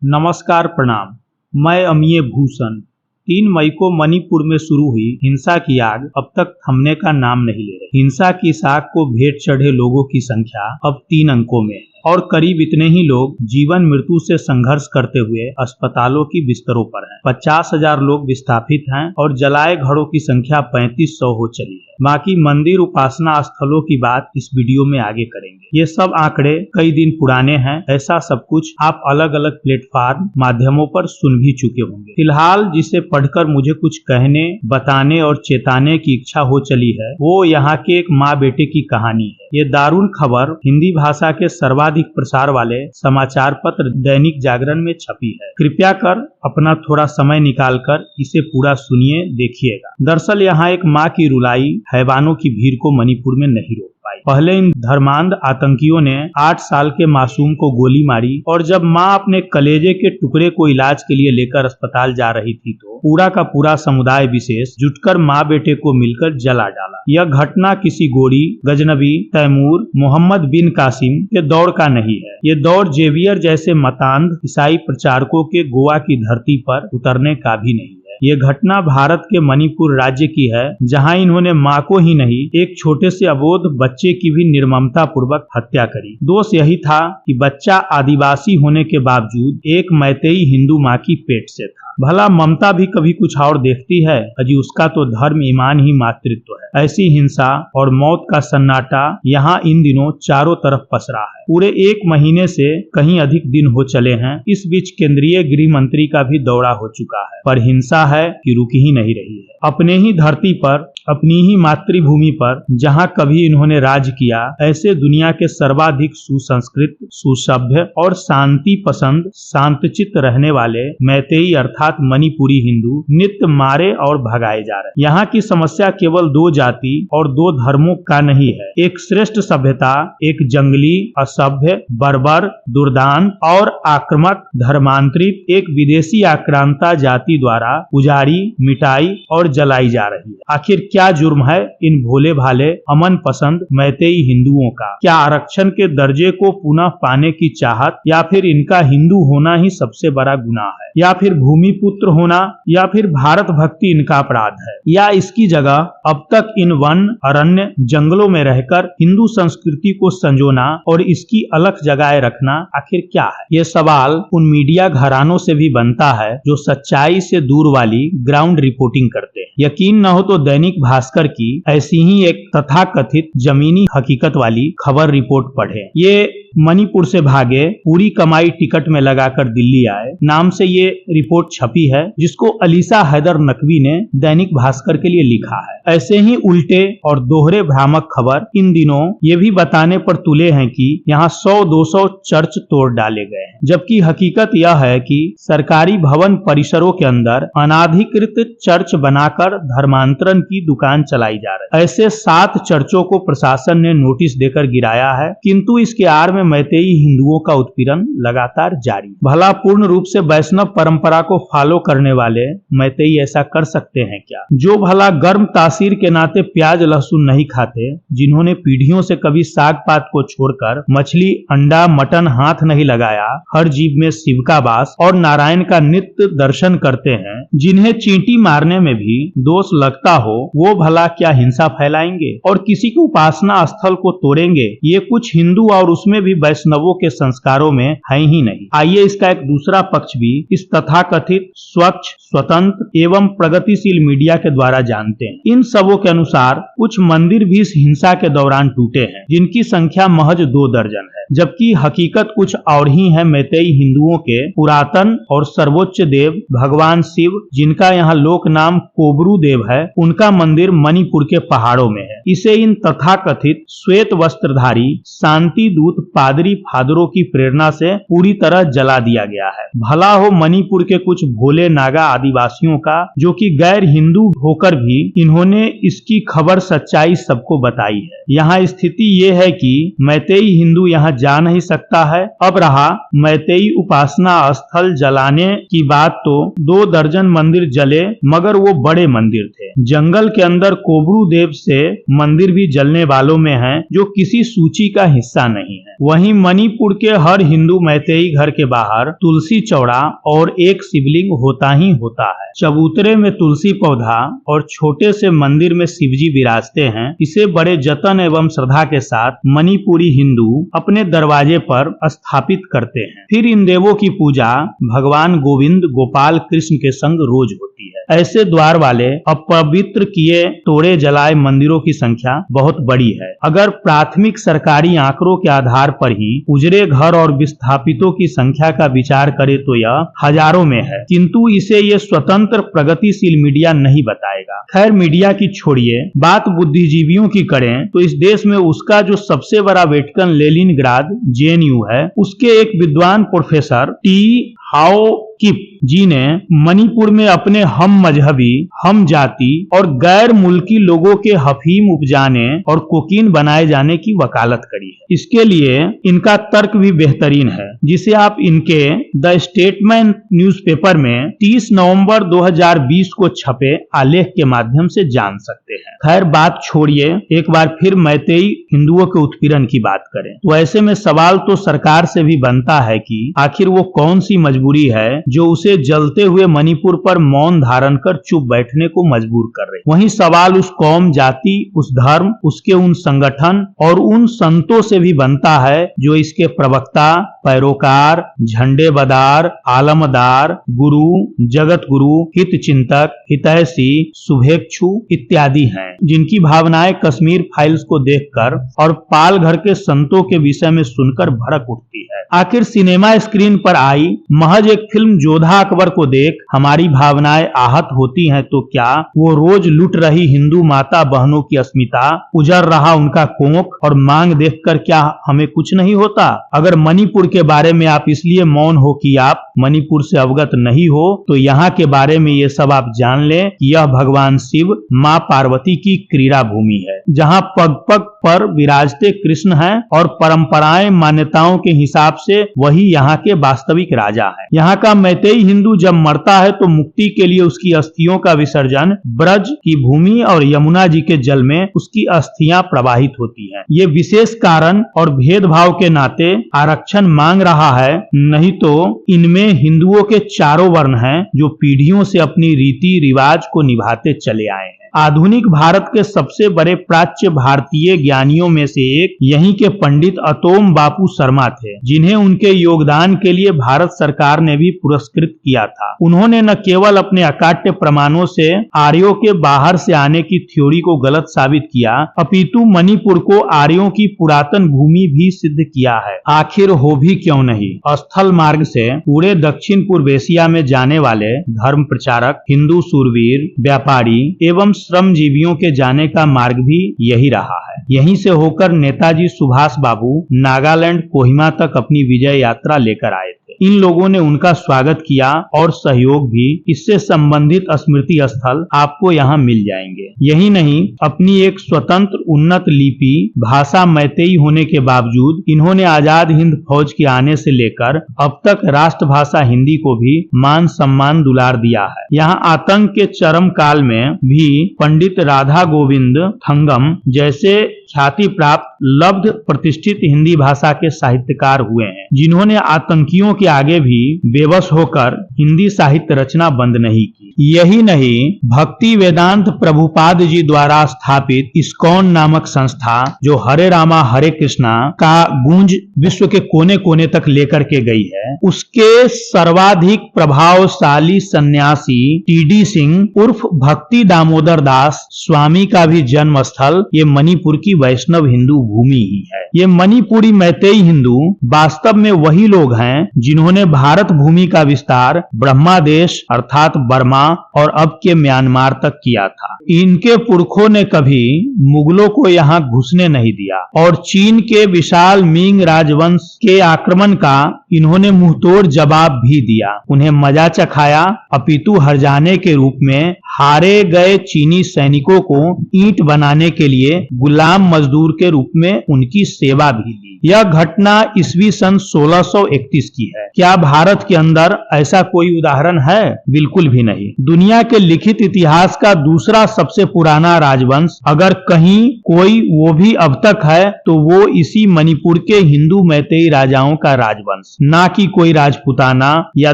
नमस्कार प्रणाम। मैं अमिय भूषण। 3 मई को मणिपुर में शुरू हुई हिंसा की आग अब तक थमने का नाम नहीं ले रही। हिंसा की इस आग को भेंट चढ़े लोगों की संख्या अब 3 अंकों में है और करीब इतने ही लोग जीवन मृत्यु से संघर्ष करते हुए अस्पतालों की बिस्तरों पर हैं। 50,000 लोग विस्थापित हैं और जलाए घरों की संख्या 3500 हो चली है। बाकी मंदिर उपासना स्थलों की बात इस वीडियो में आगे करेंगे। ये सब आंकड़े कई दिन पुराने हैं। ऐसा सब कुछ आप अलग अलग प्लेटफॉर्म माध्यमों पर सुन भी चुके होंगे। फिलहाल जिसे पढ़कर मुझे कुछ कहने, बताने और चेताने की इच्छा हो चली है वो यहाँ के एक माँ बेटे की कहानी है। ये दारुण खबर हिंदी भाषा के सर्वाधिक प्रसार वाले समाचार पत्र दैनिक जागरण में छपी है। कृपया कर अपना थोड़ा समय निकालकर इसे पूरा सुनिए, देखिएगा। दरअसल यहाँ एक माँ की रुलाई हैवानों की भीड़ को मणिपुर में नहीं रोक पाई। पहले इन धर्मांध आतंकियों ने 8 साल के मासूम को गोली मारी और जब माँ अपने कलेजे के टुकड़े को इलाज के लिए लेकर अस्पताल जा रही थी तो पूरा का पूरा समुदाय विशेष जुटकर माँ बेटे को मिलकर जला डाला। यह घटना किसी गोरी, गजनबी, तैमूर, मोहम्मद बिन कासिम के दौर का नहीं है। ये दौर जेवियर जैसे मतांध ईसाई प्रचारकों के गोवा की धरती पर उतरने का भी नहीं है। ये घटना भारत के मणिपुर राज्य की है, जहां इन्होंने मां को ही नहीं एक छोटे से अबोध बच्चे की भी निर्ममता पूर्वक हत्या करी। दोष यही था कि बच्चा आदिवासी होने के बावजूद एक मैतेई हिंदू मां की पेट से था। भला ममता भी कभी कुछ और देखती है? अजी उसका तो धर्म, ईमान ही मातृत्व है। ऐसी हिंसा और मौत का सन्नाटा यहाँ इन दिनों चारों तरफ पसरा है। पूरे 1 महीने से कहीं अधिक दिन हो चले हैं। इस बीच केंद्रीय गृह मंत्री का भी दौरा हो चुका है, पर हिंसा है कि रुक ही नहीं रही है। अपने ही धरती पर, अपनी ही मातृभूमि पर जहां कभी इन्होंने राज किया, ऐसे दुनिया के सर्वाधिक सुसंस्कृत, सुसभ्य और शांति पसंद, शांतचित्त रहने वाले मैतेई अर्थात मणिपुरी हिंदू नित्य मारे और भगाए जा रहे। यहाँ की समस्या केवल 2 जाति और 2 धर्मों का नहीं है। एक श्रेष्ठ सभ्यता, एक जंगली, असभ्य, बर्बर, दुर्दांत और आक्रामक धर्मांतरित एक विदेशी आक्रांता जाति द्वारा उजाड़ी, मिटाई और जलाई जा रही है। आखिर क्या जुर्म है इन भोले भाले, अमन पसंद मैतेई हिंदुओं का? क्या आरक्षण के दर्जे को पुनः पाने की चाहत, या फिर इनका हिंदू होना ही सबसे बड़ा गुनाह है, या फिर भूमि पुत्र होना, या फिर भारत भक्ति इनका अपराध है, या इसकी जगह अब तक इन वन, अरण्य, जंगलों में रहकर हिंदू संस्कृति को संजोना और इसकी अलख जगाए रखना आखिर क्या है? ये सवाल उन मीडिया घरानों से भी बनता है जो सच्चाई से दूर वाली ग्राउंड रिपोर्टिंग करते हैं। यकीन न हो तो दैनिक भास्कर की ऐसी ही एक तथाकथित जमीनी हकीकत वाली खबर रिपोर्ट पढ़े। ये मणिपुर से भागे, पूरी कमाई टिकट में लगाकर दिल्ली आए नाम से ये रिपोर्ट छपी है, जिसको अलीसा हैदर नकवी ने दैनिक भास्कर के लिए लिखा है। ऐसे ही उल्टे और दोहरे भ्रामक खबर इन दिनों ये भी बताने पर तुले हैं कि यहाँ 100-200 चर्च तोड़ डाले गए हैं, जबकि हकीकत यह है कि सरकारी भवन परिसरों के अंदर अनाधिकृत चर्च बनाकर धर्मांतरण की दुकान चलाई जा रही है। ऐसे 7 चर्चों को प्रशासन ने नोटिस देकर गिराया है, किंतु इसके आड़ में मैतेई हिंदुओं का उत्पीड़न लगातार जारी। भला पूर्ण रूप से वैष्णव परंपरा को फॉलो करने वाले मैतेई ऐसा कर सकते हैं क्या? जो भला गर्म तासीर के नाते प्याज लहसुन नहीं खाते, जिन्होंने पीढ़ियों से कभी साग पात को छोड़कर मछली, अंडा, मटन हाथ नहीं लगाया, हर जीव में शिव का वास और नारायण का नित्य दर्शन करते हैं, जिन्हें चींटी मारने में भी दोष लगता हो, वो भला क्या हिंसा फैलाएंगे और किसी के उपासना स्थल को तोड़ेंगे? ये कुछ हिंदू और उसमें भी वैष्णवों के संस्कारों में है ही नहीं। आइए इसका एक दूसरा पक्ष भी इस तथाकथित स्वच्छ, स्वतंत्र एवं प्रगतिशील मीडिया के द्वारा जानते हैं। इन सबों के अनुसार कुछ मंदिर भी इस हिंसा के दौरान टूटे हैं, जिनकी संख्या महज 2 दर्जन है, जबकि हकीकत कुछ और ही है। मैतेई हिंदुओं के पुरातन और सर्वोच्च देव भगवान शिव, जिनका यहाँ लोक नाम कोबरू देव है, उनका मंदिर मणिपुर के पहाड़ों में है। इसे इन तथाकथित श्वेत वस्त्रधारी शांति दूत पादरी फादरों की प्रेरणा से पूरी तरह जला दिया गया है। भला हो मणिपुर के कुछ भोले नागा आदिवासियों का, जो कि गैर हिंदू होकर भी इन्होंने इसकी खबर सच्चाई सबको बताई है। यहाँ स्थिति ये है कि मैतेई हिंदू यहाँ जा नहीं सकता है। अब रहा मैतेई उपासना स्थल जलाने की बात, तो 2 दर्जन मंदिर जले, मगर वो बड़े मंदिर थे। जंगल के अंदर कोबरू देव से मंदिर भी जलने वालों में हैं, जो किसी सूची का हिस्सा नहीं है। वहीं मणिपुर के हर हिंदू मैतेई घर के बाहर तुलसी चौड़ा और एक शिवलिंग होता ही होता है। चबूतरे में तुलसी पौधा और छोटे से मंदिर में शिवजी विराजते हैं। इसे बड़े जतन एवं श्रद्धा के साथ मणिपुरी हिंदू अपने दरवाजे पर स्थापित करते हैं। फिर इन देवों की पूजा भगवान गोविंद गोपाल कृष्ण के संग रोज होती है। ऐसे द्वार वाले अपवित्र किए तोड़े जलाए मंदिरों की संख्या बहुत बड़ी है। अगर प्राथमिक सरकारी आंकड़ों के आधार पर ही उजड़े घर और विस्थापितों की संख्या का विचार करें तो यह हजारों में है, किंतु इसे ये स्वतंत्र प्रगतिशील मीडिया नहीं बताएगा। खैर, मीडिया की छोड़िए, बात बुद्धिजीवियों की करें तो इस देश में उसका जो सबसे बड़ा वेटिकन लेनिनग्राड जेएनयू है, उसके एक विद्वान प्रोफेसर टी हाओ किप जी ने मणिपुर में अपने हम मजहबी, हम जाति और गैर मुल्की लोगों के अफीम उपजाने और कोकीन बनाए जाने की वकालत करी है। इसके लिए इनका तर्क भी बेहतरीन है, जिसे आप इनके द स्टेटमेंट न्यूज़पेपर में 30 नवंबर 2020 को छपे आलेख के माध्यम से जान सकते हैं। खैर, बात छोड़िए, एक बार फिर मैतेई हिंदुओं के उत्पीड़न की बात करें तो ऐसे में सवाल तो सरकार से भी बनता है कि आखिर वो कौन सी मजबूरी है जो उसे जलते हुए मणिपुर पर मौन धारण कर चुप बैठने को मजबूर कर रही। वहीं सवाल उस कौम, जाति, उस धर्म, उसके उन संगठन और उन संतों से भी बनता है जो इसके प्रवक्ता, पैरोकार, झंडे बदार, आलमदार, गुरु, जगत गुरु, हित चिंतक, हितैषी, शुभेच्छु इत्यादि हैं, जिनकी भावनाएं कश्मीर फाइल्स को देखकर और पाल घर के संतों के विषय में सुनकर भड़क उठती है। आखिर सिनेमा स्क्रीन पर आई महज एक फिल्म जोधा अकबर को देख हमारी भावनाएं आहत होती हैं तो क्या वो रोज लुट रही हिंदू माता बहनों की अस्मिता, उजड़ रहा उनका कोख और मांग देखकर क्या हमें कुछ नहीं होता? अगर मणिपुर के बारे में आप इसलिए मौन हो कि आप मणिपुर से अवगत नहीं हो, तो यहाँ के बारे में ये सब आप जान लें कि यह भगवान शिव, माँ पार्वती की क्रीड़ा भूमि है, जहाँ पग पग पर विराजते कृष्ण हैं और परंपराएं मान्यताओं के हिसाब से वही यहाँ के वास्तविक राजा है। यहाँ का मैतेई हिंदू जब मरता है तो मुक्ति के लिए उसकी अस्थियों का विसर्जन ब्रज की भूमि और यमुना जी के जल में उसकी अस्थियां प्रवाहित होती हैं। ये विशेष कारण और भेदभाव के नाते आरक्षण मांग रहा है, नहीं तो इनमें हिंदुओं के चारों वर्ण हैं जो पीढ़ियों से अपनी रीति रिवाज को निभाते चले आए हैं। आधुनिक भारत के सबसे बड़े प्राच्य भारतीय ज्ञानियों में से एक यहीं के पंडित अतोम बापू शर्मा थे, जिन्हें उनके योगदान के लिए भारत सरकार ने भी पुरस्कृत किया था। उन्होंने न केवल अपने अकाट्य प्रमाणों से आर्यों के बाहर से आने की थ्योरी को गलत साबित किया, अपितु मणिपुर को आर्यों की पुरातन भूमि भी सिद्ध किया है। आखिर हो भी क्यों नहीं, स्थल मार्ग से पूरे दक्षिण पूर्व एशिया में जाने वाले धर्म प्रचारक, हिंदू शूरवीर, व्यापारी एवं श्रमजीवियों के जाने का मार्ग भी यही रहा है। यहीं से होकर नेताजी सुभाष बाबू नागालैंड कोहिमा तक अपनी विजय यात्रा लेकर आए थे। इन लोगों ने उनका स्वागत किया और सहयोग भी। इससे संबंधित स्मृति स्थल आपको यहाँ मिल जाएंगे। यही नहीं, अपनी एक स्वतंत्र उन्नत लिपि भाषा मैतेई होने के बावजूद इन्होंने आजाद हिंद फौज के आने से लेकर अब तक राष्ट्रभाषा हिंदी को भी मान सम्मान दुलार दिया है। यहाँ आतंक के चरम काल में भी पंडित राधा गोविंद थंगम जैसे ख्याति प्राप्त लब्ध प्रतिष्ठित हिंदी भाषा के साहित्यकार हुए हैं, जिन्होंने आतंकियों के आगे भी बेबस होकर हिंदी साहित्य रचना बंद नहीं की। यही नहीं, भक्ति वेदांत प्रभुपाद जी द्वारा स्थापित इस्कॉन नामक संस्था, जो हरे रामा हरे कृष्णा का गूंज विश्व के कोने कोने तक लेकर के गई है, उसके सर्वाधिक प्रभावशाली सन्यासी टीडी सिंह उर्फ भक्ति दामोदर दास स्वामी का भी जन्म स्थल ये मणिपुर की वैष्णव हिंदू भूमि ही है। ये मणिपुरी मैतेई हिंदू वास्तव में वही लोग हैं जिन्होंने भारत भूमि का विस्तार ब्रह्मादेश अर्थात बर्मा और अब के म्यांमार तक किया था। इनके पुरखों ने कभी मुगलों को यहाँ घुसने नहीं दिया और चीन के विशाल मिंग राजवंश के आक्रमण का इन्होंने मुंहतोड़ जवाब भी दिया। उन्हें मजा चखाया, अपितु हरजाने के रूप में हारे गए चीनी सैनिकों को ईंट बनाने के लिए गुलाम मजदूर के रूप में उनकी सेवा भी ली। यह घटना ईस्वी सन 1631 की है। क्या भारत के अंदर ऐसा कोई उदाहरण है? बिल्कुल भी नहीं। दुनिया के लिखित इतिहास का दूसरा सबसे पुराना राजवंश अगर कहीं कोई वो भी अब तक है तो वो इसी मणिपुर के हिंदू मैतेई राजाओं का राजवंश, ना कि कोई राजपूताना या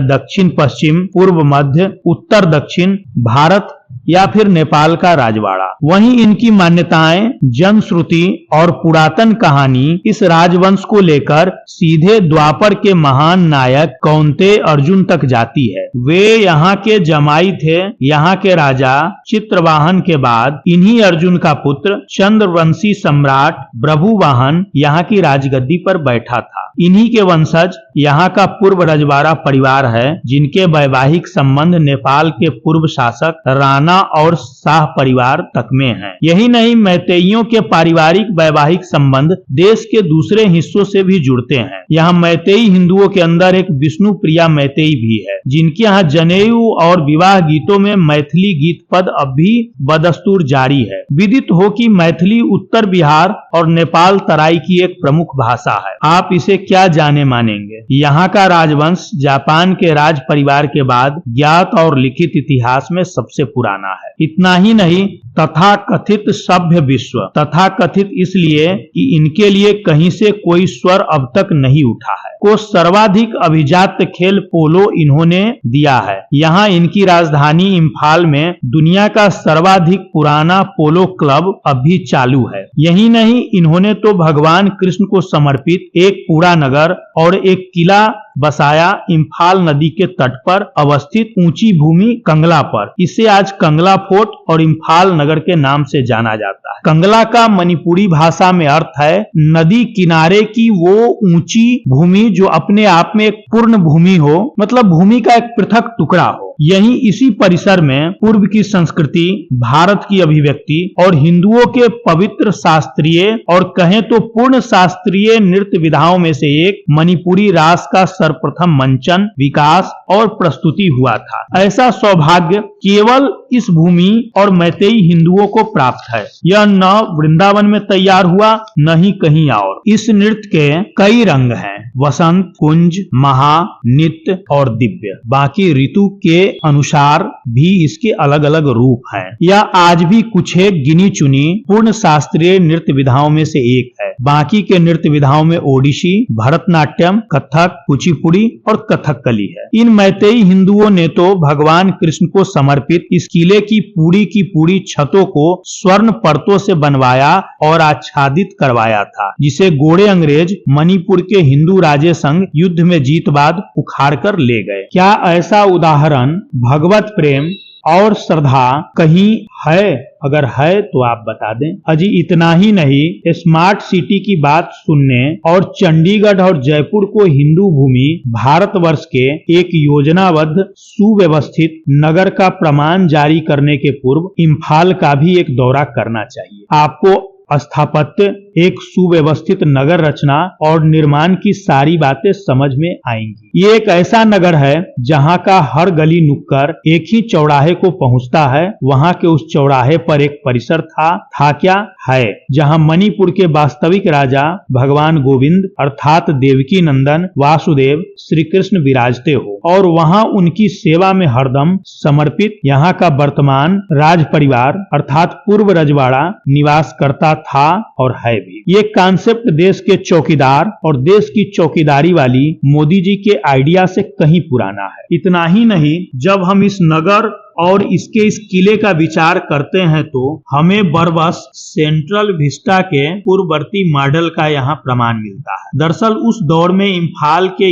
दक्षिण पश्चिम, पूर्व मध्य, उत्तर दक्षिण भारत या फिर नेपाल का राजवाड़ा। वहीं इनकी मान्यताएं, जनश्रुति और पुरातन कहानी इस राजवंश को लेकर सीधे द्वापर के महान नायक कौंतेय अर्जुन तक जाती है। वे यहाँ के जमाई थे। यहाँ के राजा चित्रवाहन के बाद इन्हीं अर्जुन का पुत्र चंद्रवंशी सम्राट प्रभुवाहन यहाँ की राजगद्दी पर बैठा था। इन्हीं के वंशज यहाँ का पूर्व रजवाड़ा परिवार है, जिनके वैवाहिक संबंध नेपाल के पूर्व शासक राणा और शाह परिवार तक में हैं। यही नहीं, मैतेइयों के पारिवारिक वैवाहिक संबंध देश के दूसरे हिस्सों से भी जुड़ते हैं। यहाँ मैतेई हिंदुओं के अंदर एक विष्णु प्रिया मैतेई भी है, जिनके यहाँ जनेऊ और विवाह गीतों में मैथिली गीत पद अब भी बदस्तूर जारी है। विदित हो कि मैथिली उत्तर बिहार और नेपाल तराई की एक प्रमुख भाषा है। आप इसे क्या जाने मानेंगे। यहाँ का राजवंश जापान के राज परिवार के बाद ज्ञात और लिखित इतिहास में सबसे पुराना है। इतना ही नहीं, तथा कथित सभ्य विश्व, तथा कथित इसलिए कि इनके लिए कहीं से कोई स्वर अब तक नहीं उठा है, को सर्वाधिक अभिजात खेल पोलो इन्होंने दिया है। यहाँ इनकी राजधानी इम्फाल में दुनिया का सर्वाधिक पुराना पोलो क्लब अभी चालू है। यही नहीं, इन्होंने तो भगवान कृष्ण को समर्पित एक पूरा नगर और एक किला बसाया इम्फाल नदी के तट पर अवस्थित ऊंची भूमि कंगला पर। इसे आज कंगला फोर्ट और इम्फाल नगर के नाम से जाना जाता है। कंगला का मणिपुरी भाषा में अर्थ है नदी किनारे की वो ऊंची भूमि जो अपने आप में एक पूर्ण भूमि हो, मतलब भूमि का एक पृथक टुकड़ा हो। यही इसी परिसर में पूर्व की संस्कृति, भारत की अभिव्यक्ति और हिंदुओं के पवित्र शास्त्रीय और कहें तो पूर्ण शास्त्रीय नृत्य विधाओं में से एक मणिपुरी रास का सर्वप्रथम मंचन, विकास और प्रस्तुति हुआ था। ऐसा सौभाग्य केवल इस भूमि और मैतेई हिंदुओं को प्राप्त है। यह न वृंदावन में तैयार हुआ, न ही कहीं और। इस नृत्य के कई रंग हैं, वसंत, कुंज, महा, नित्य और दिव्य। बाकी ऋतु के अनुसार भी इसके अलग अलग रूप हैं। यह आज भी कुछ एक गिनी चुनी पूर्ण शास्त्रीय नृत्य विधाओं में से एक है। बाकी के नृत्य विधाओं में ओडिसी, भरतनाट्यम, कथक, कुचिपुड़ी और कथकली है। इन मैतेई हिंदुओं ने तो भगवान कृष्ण को समर्पित इस किले की पूरी छतों को स्वर्ण परतों से बनवाया और आच्छादित करवाया था, जिसे गोरे अंग्रेज मणिपुर के हिंदू राजे संग युद्ध में जीत बाद उखाड़ कर ले गए। क्या ऐसा उदाहरण भगवत प्रेम और श्रद्धा कहीं है? अगर है तो आप बता दें। अजी इतना ही नहीं, स्मार्ट सिटी की बात सुनने और चंडीगढ़ और जयपुर को हिंदू भूमि भारतवर्ष के एक योजनाबद्ध सुव्यवस्थित नगर का प्रमाण जारी करने के पूर्व इम्फाल का भी एक दौरा करना चाहिए। आपको स्थापत्य, एक सुव्यवस्थित नगर रचना और निर्माण की सारी बातें समझ में आएंगी। ये एक ऐसा नगर है जहाँ का हर गली नुक्कड़ एक ही चौराहे को पहुँचता है। वहाँ के उस चौराहे पर एक परिसर था क्या है, जहाँ मणिपुर के वास्तविक राजा भगवान गोविंद अर्थात देवकी नंदन वासुदेव श्री कृष्ण विराजते हो, और वहाँ उनकी सेवा में हरदम समर्पित यहाँ का वर्तमान राज परिवार अर्थात पूर्व रजवाड़ा निवास करता था और है भी। ये कॉन्सेप्ट देश के चौकीदार और देश की चौकीदारी वाली मोदी जी के आइडिया से कहीं पुराना है। इतना ही नहीं, जब हम इस नगर और इसके इस किले का विचार करते हैं तो हमें बरबस सेंट्रल विस्टा के पूर्ववर्ती मॉडल का यहाँ प्रमाण मिलता है। दरअसल उस दौर में इम्फाल के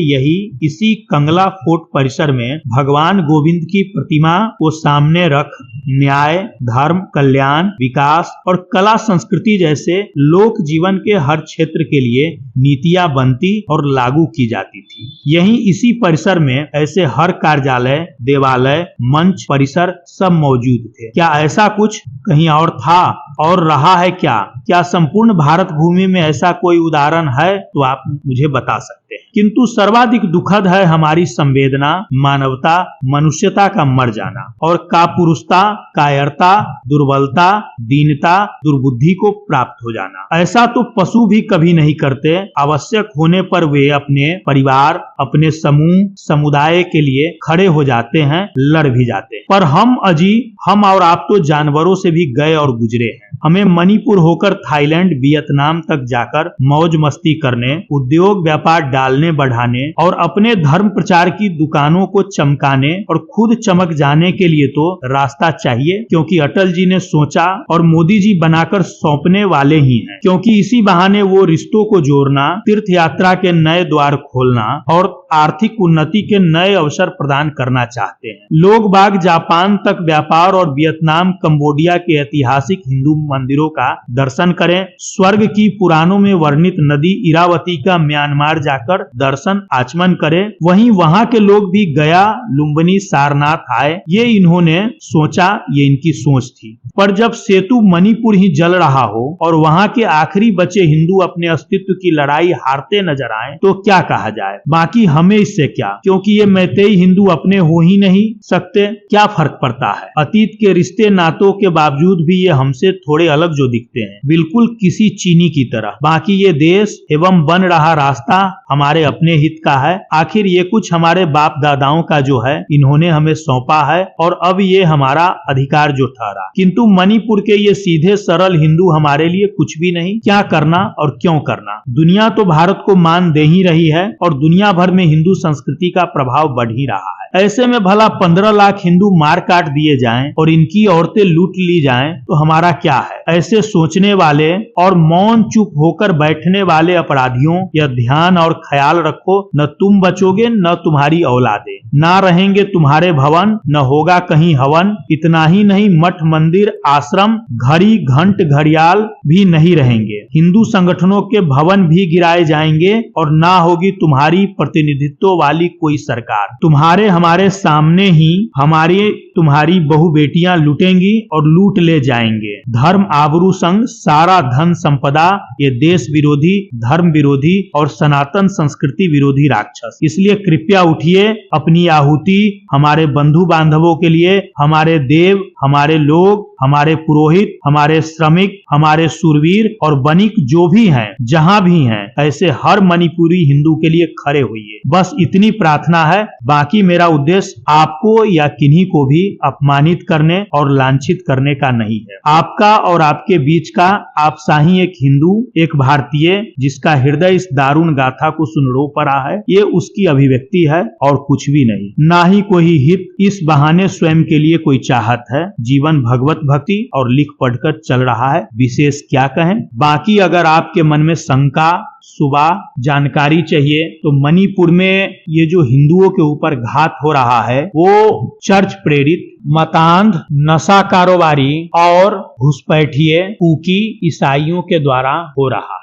इसी कंगला फोर्ट परिसर में भगवान गोविंद की प्रतिमा को सामने रख न्याय, धर्म, कल्याण, विकास और कला संस्कृति जैसे लोक जीवन के हर क्षेत्र के लिए नीतियां बनती और लागू की जाती थी। यहीं इसी परिसर में ऐसे हर कार्यालय, देवालय, मंच, परिसर सब मौजूद थे। क्या ऐसा कुछ कहीं और था? और रहा है क्या? क्या संपूर्ण भारत भूमि में ऐसा कोई उदाहरण है तो आप मुझे बता सकते हैं। किंतु सर्वाधिक दुखद है हमारी संवेदना, मानवता, मनुष्यता का मर जाना और कापुरुषता, कायरता, दुर्बलता, दीनता, दुर्बुद्धि को प्राप्त हो जाना। ऐसा तो पशु भी कभी नहीं करते। आवश्यक होने पर वे अपने परिवार, अपने समूह, समुदाय के लिए खड़े हो जाते हैं, लड़ भी जाते हैं। पर हम और आप तो जानवरों से भी गए और गुजरे हैं। हमें मणिपुर होकर थाईलैंड, वियतनाम तक जाकर मौज मस्ती करने, उद्योग व्यापार डालने बढ़ाने और अपने धर्म प्रचार की दुकानों को चमकाने और खुद चमक जाने के लिए तो रास्ता चाहिए, क्योंकि अटल जी ने सोचा और मोदी जी बनाकर सौंपने वाले ही हैं। क्योंकि इसी बहाने वो रिश्तों को जोड़ना, तीर्थ यात्रा के नए द्वार खोलना और आर्थिक उन्नति के नए अवसर प्रदान करना चाहते हैं। लोग बाग जापान तक व्यापार और वियतनाम, कंबोडिया के ऐतिहासिक हिंदू मंदिरों का दर्शन करें। स्वर्ग की पुराणों में वर्णित नदी इरावती का म्यांमार जाकर दर्शन आचमन करें। वहीं वहां के लोग भी गया, लुम्बिनी, सारनाथ आए। ये इन्होंने सोचा, ये इनकी सोच थी। पर जब सेतु मणिपुर ही जल रहा हो और वहां के आखिरी बचे हिंदू अपने अस्तित्व की लड़ाई हारते नजर आए तो क्या कहा जाए। बाकी हमें इससे क्या, क्योंकि ये मैतेई हिंदू अपने हो ही नहीं सकते। क्या फर्क पड़ता है? अतीत के रिश्ते नातों के बावजूद भी ये हमसे थोड़े अलग जो दिखते हैं, बिल्कुल किसी चीनी की तरह। बाकी ये देश एवं बन रहा रास्ता हमारे अपने हित का है। आखिर ये कुछ हमारे बाप दादाओं का जो है, इन्होंने हमें सौंपा है और अब ये हमारा अधिकार जो ठहरा। किंतु मणिपुर के ये सीधे सरल हिंदू हमारे लिए कुछ भी नहीं। क्या करना और क्यों करना? दुनिया तो भारत को मान दे ही रही है और दुनिया भर में हिंदू संस्कृति का प्रभाव बढ़ ही रहा है। ऐसे में भला 15 लाख हिंदू मार काट दिए जाएं और इनकी औरतें लूट ली जाएं तो हमारा क्या है? ऐसे सोचने वाले और मौन चुप होकर बैठने वाले अपराधियों, यह ध्यान और ख्याल रखो, न तुम बचोगे न तुम्हारी औलादे। ना रहेंगे तुम्हारे भवन, न होगा कहीं हवन। इतना ही नहीं, मठ, मंदिर, आश्रम, घड़ी, घंट, घड़ियाल भी नहीं रहेंगे। हिंदू संगठनों के भवन भी गिराए जाएंगे और ना होगी तुम्हारी प्रतिनिधित्व वाली कोई सरकार। तुम्हारे हमारे सामने ही तुम्हारी बहु बेटियां लूटेंगी और लूट ले जाएंगे। धर्म, आबरू संग सारा धन संपदा, ये देश विरोधी, धर्म विरोधी और सनातन संस्कृति विरोधी राक्षस। इसलिए कृपया उठिए, अपनी आहुति हमारे बंधु बांधवों के लिए, हमारे देव, हमारे लोग, हमारे पुरोहित, हमारे श्रमिक, हमारे सुरवीर और बनिक जो भी हैं, जहां भी हैं, ऐसे हर मणिपुरी हिंदू के लिए खड़े होइए। बस इतनी प्रार्थना है। बाकी मेरा उद्देश्य आपको या किन्हीं को भी अपमानित करने और लांछित करने का नहीं है। आपका और आपके बीच का आप साही एक हिंदू, एक भारतीय जिसका हृदय इस दारुण गाथा को सुन रो पड़ा है, ये उसकी अभिव्यक्ति है और कुछ भी नहीं। ना ही कोई हित, इस बहाने स्वयं के लिए कोई चाहत है। जीवन भगवत भक्ति और लिख पढ़कर चल रहा है, विशेष क्या कहें। बाकी अगर आपके मन में शंका, सुबह जानकारी चाहिए तो मणिपुर में ये जो हिंदुओं के ऊपर घात हो रहा है वो चर्च प्रेरित, मतांध, नशा कारोबारी और घुसपैठिए, कुकी ईसाइयों के द्वारा हो रहा है।